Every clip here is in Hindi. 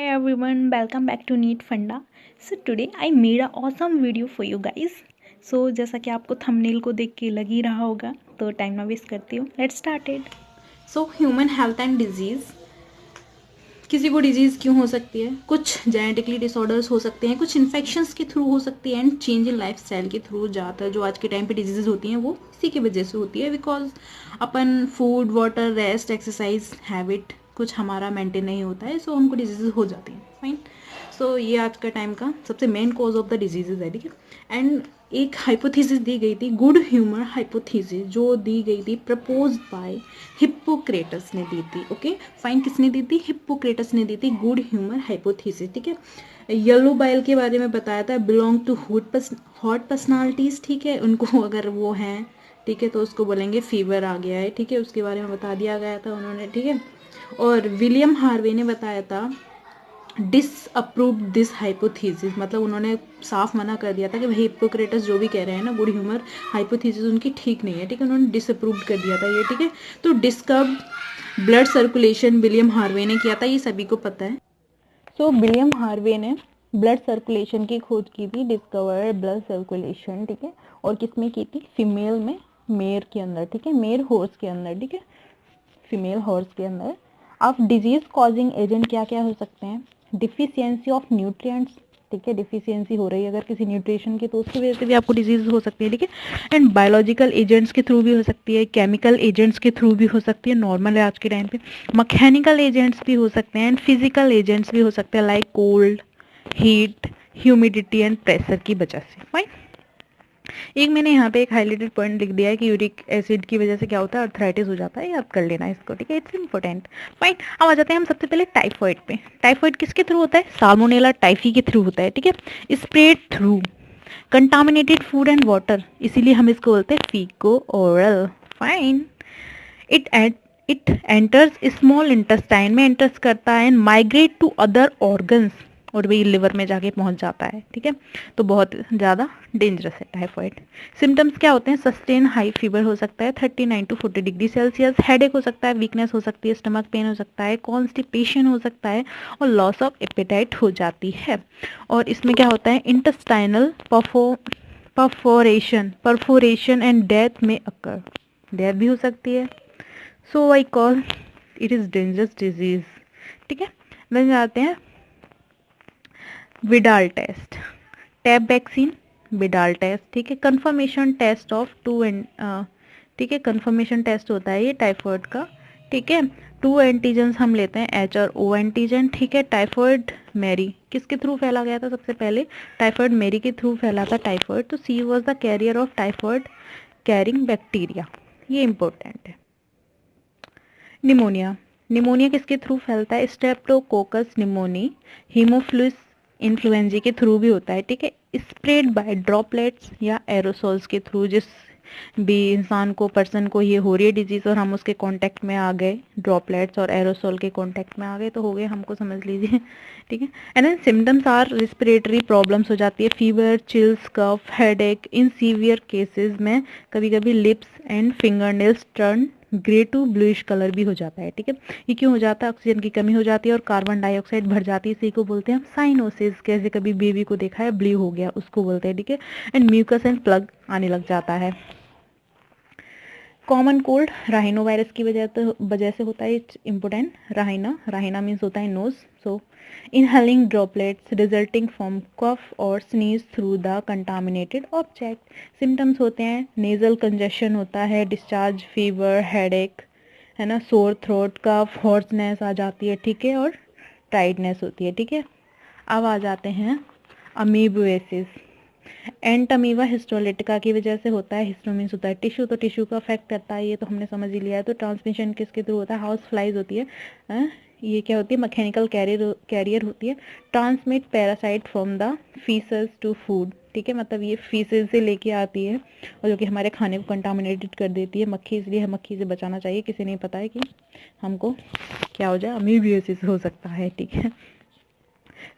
everyone, welcome back to Neat Funda. So today I made a awesome video for you guys. So जैसा कि आपको थंबनेल को देख के लग ही रहा होगा, तो टाइम ना वेस्ट करती हूँ, let's started. So human health and disease. किसी को डिजीज़ क्यों हो सकती है? कुछ जेनेटिकली डिसऑर्डर्स हो सकते हैं, कुछ इन्फेक्शंस के थ्रू हो सकती है and change in life style के थ्रू. ज़्यादातर जो आज के टाइम पे डिजीज़ होती हैं वो इसी की वजह से होती है, because upon food, water, rest, exercise, habit कुछ हमारा मेंटेन नहीं होता है, सो हमको डिजीज़ हो जाती हैं. फाइन. सो ये आज का टाइम का सबसे main cause of the disease है, ठीक है. एंड एक हाइपोथेसिस दी गई थी, गुड ह्यूमर हाइपोथेसिस, जो दी गई थी प्रपोज बाय हिप्पोक्रेटस ने दी थी. Okay fine. किसने दी थी? हिप्पोक्रेटस ने दी थी गुड ह्यूमर हाइपोथेसिस, ठीक है. येलो बाइल के बारे में बताया था, बिलोंग टू हॉट पर्सनालिटीज़, ठीक है. उनको अगर वो हैं, ठीक है, तो उसको बोलेंगे फीवर आ गया है, ठीक है. उसके बारे में बता दिया गया था उन्होंने, ठीक है. और विलियम हार्वे ने बताया था डिसअप्रूव्ड दिस हाइपोथेसिस, मतलब उन्होंने साफ मना कर दिया था कि भाई हिप्पोक्रेटस जो भी कह रहे हैं ना, गुड ह्यूमर हाइपोथेसिस उनकी ठीक नहीं है, ठीक है. उन्होंने डिसअप्रूव्ड कर दिया था ये, ठीक है. तो डिस्कर्ब ब्लड सर्कुलेशन विलियम हार्वे ने किया था, ये सभी को पता है. सो विलियम हार्वे ने ब्लड सर्कुलेशन की खोज की थी, डिस्कवर ब्लड सर्कुलेशन, ठीक है. और किसमें की थी? फीमेल में, मेयर के अंदर, ठीक है, मेयर हॉर्स के अंदर, ठीक है, फीमेल हॉर्स के अंदर. अब डिजीज कॉजिंग एजेंट क्या क्या हो सकते हैं? डिफिशियंसी ऑफ न्यूट्रिएंट्स, ठीक है, डिफिशियंसी हो रही है अगर किसी न्यूट्रिशन की, तो उसकी वजह से भी आपको डिजीज हो सकती है, ठीक है. एंड बायोलॉजिकल एजेंट्स के थ्रू भी हो सकती है, केमिकल एजेंट्स के थ्रू भी हो सकती है, नॉर्मल है आज के टाइम पे. मैकेनिकल एजेंट्स भी हो सकते हैं एंड फिजिकल एजेंट्स भी हो सकते हैं, like cold, heat, humidity and pressure की वजह से. फाइन. एक मैंने यहाँ पे एक हाईलाइटेड पॉइंट लिख दिया है कि यूरिक एसिड की वजह से क्या होता है, अर्थराइटिस हो जाता है, याद कर लेना इसको, ठीक है. It's important. फाइन. अब आ जाते हैं हम सबसे पहले टाइफॉइड पे. टाइफॉइड किसके थ्रू होता है? साल्मोनेला टाइफी के थ्रू होता है, ठीक है. Spread through contaminated food and water, इसीलिए हम इसको बोलते हैं faeco oral. Fine. It it enters small intestine में एंटर्स करता है and migrate to other organs, और वही लिवर में जाके पहुंच जाता है, ठीक है. तो बहुत ज़्यादा डेंजरस है टाइफॉइड. सिम्टम्स क्या होते हैं? सस्टेन हाई फीवर हो सकता है 39 to 40 डिग्री सेल्सियस, हेडेक हो सकता है, वीकनेस हो सकती है, स्टमक पेन हो सकता है, कॉन्स्टिपेशन हो सकता है, और लॉस ऑफ एपेटाइट हो जाती है. और इसमें क्या होता है? इंटेस्टाइनल परफोरेशन एंड डेथ में अकर, डेथ भी हो सकती है. So I call it is dangerous disease, ठीक है. देन जाते हैं Widal test, tab vaccine, Widal test, ठीक है. Confirmation test of two and, ठीक है, कंफर्मेशन टेस्ट होता है ये टाइफॉइड का, ठीक है. टू एंटीजन्स हम लेते हैं, एच और ओ एंटीजन, ठीक है. टाइफॉइड मैरी किसके थ्रू फैला गया था? सबसे पहले टाइफॉइड मैरी के थ्रू फैला था टाइफॉइड, तो she was the carrier of typhoid carrying bacteria, ये इंपॉर्टेंट है. निमोनिया, निमोनिया किसके थ्रू फैलता है? स्ट्रेप्टोकोकस निमोनी हीमोफ्लुस इन्फ्लुएंजा के थ्रू भी होता है, ठीक है. स्प्रेड बाय ड्रॉपलेट्स या एरोसोल्स के थ्रू, जिस भी इंसान को, पर्सन को ये हो रही है डिजीज और हम उसके कांटेक्ट में आ गए, ड्रॉपलेट्स और एरोसोल के कांटेक्ट में आ गए, तो हो गए, हमको समझ लीजिए, ठीक है. And then symptoms are respiratory problems हो जाती है, fever, chills, cough, headache. In severe cases में कभी कभी lips and finger nails turn grey to bluish colour भी हो जाता है, ठीक है. ये क्यों हो जाता है? ऑक्सीजन की कमी हो जाती है और कार्बन डाइऑक्साइड भर जाती है, इसी को बोलते हैं हम साइनोसिस. कैसे कभी बेबी को देखा है ब्लू हो गया, उसको बोलते हैं, ठीक है. एंड म्यूकस एंड प्लग आने लग जाता है. कॉमन कोल्ड राइनो वायरस की वजह से होता है, इट्स इम्पोर्टेंट. राइना मीन्स होता है nose. So inhaling droplets resulting from cough और sneeze through the contaminated object. Symptoms होते हैं, नेजल कंजेशन होता है, डिस्चार्ज, फीवर, हेडेक, है ना, सोर थ्रोट, कफ, हॉर्सनेस आ जाती है, ठीक है, और टाइटनेस होती है, ठीक है. अब आ जाते हैं अमीबोसिस. एंटमीवा हिस्टोलिटिका की वजह से होता है. हिस्टो मीन्स होता है टिश्यू, तो टिश्यू का अफेक्ट करता है, ये तो हमने समझ ही लिया है. तो ट्रांसमिशन किसके थ्रू होता है? हाउस फ्लाइज होती है. ये क्या होती है? मैकेनिकल कैरियर होती है. Transmit parasite from the faeces to food, ठीक है, मतलब ये फीसेस से लेके आती है और जो कि हमारे खाने को कंटामिनेटेड कर देती है. मक्खी, इसलिए मक्खी से बचाना चाहिए. किसी नहीं पता है कि हमको क्या हो जाए, अमीबियोसिस हो सकता है, ठीक है.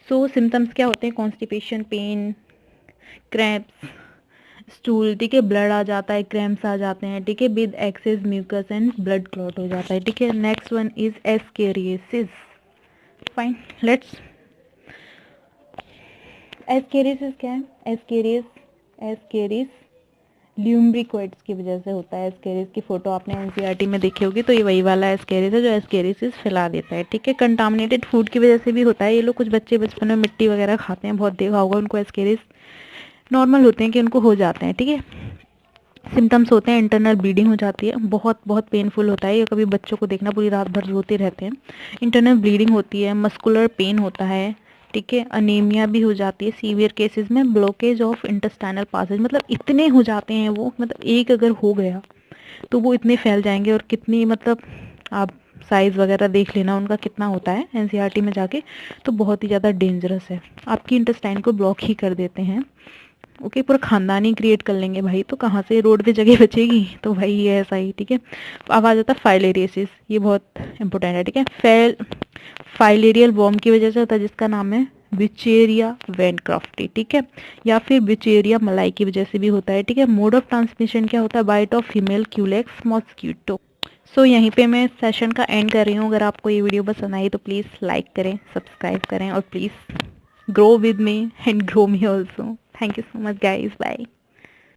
सो सिम्टम्स क्या होते हैं? कॉन्स्टिपेशन, पेन, क्रैम्प्स, स्टूल, ठीक है, ब्लड आ जाता है, क्रैम्प्स आ जाते हैं, ठीक है, with excess mucus and blood clot हो जाता है, ठीक है. Next one is ascariasis. Fine. Let's ascariasis क्या है? एस्केरिस ल्यूम्ब्रिकोइड्स की वजह से होता है। एस्केरिस की फोटो आपने एनसीईआरटी में देखी होगी, तो ये वही वाला एस्केरिस है जो एस्केरिसिस फैला देता है, ठीक है। कंटामिनेटेड फूड की वजह से भी होता है। ये लोग, कुछ बच्चे बचपन में मिट्टी वगैरह खाते हैं, बहुत देखा होगा उनको एस्केरिस नॉर्मल होते हैं कि उनको हो जाते हैं, ठीक है। सिम्टम्स होते हैं, इंटरनल ब्लीडिंग हो जाती है, बहुत बहुत पेनफुल होता है ये। कभी बच्चों को देखना, पूरी रात भर रोते रहते हैं। इंटरनल ब्लीडिंग होती है, मस्कुलर पेन होता है, ठीक है। अनीमिया भी हो जाती है, सीवियर केसेस में ब्लॉकेज ऑफ इंटेस्टाइनल पासेज, मतलब इतने हो जाते हैं वो, मतलब एक अगर हो गया तो वो इतने फैल जाएंगे। और कितनी, मतलब आप साइज़ वगैरह देख लेना उनका कितना होता है एनसीईआरटी में जाके, तो बहुत ही ज़्यादा डेंजरस है, आपकी इंटेस्टाइन को ब्लॉक ही कर देते हैं। ओके, पूरा खानदान ही क्रिएट कर लेंगे भाई, तो कहाँ से रोड पे जगह बचेगी? तो भाई ये ऐसा ही, ठीक है। अब आ जाता है फाइलेरियसिस, ये बहुत इंपॉर्टेंट है, ठीक है। फाइलेरियल वॉर्म की वजह से होता है, जिसका नाम है विचेरिया वैनक्राफ्टी, ठीक है, या फिर विचेरिया मलाई की वजह से भी होता है, ठीक है। मोड ऑफ ट्रांसमिशन क्या होता है? Bite of female Culex mosquito. So यहीं पे मैं सेशन का एंड कर रही हूँ। अगर आपको ये वीडियो पसंद आई तो प्लीज़ लाइक करें, सब्सक्राइब करें, और please grow with me and grow me also. Thank you so much guys. Bye.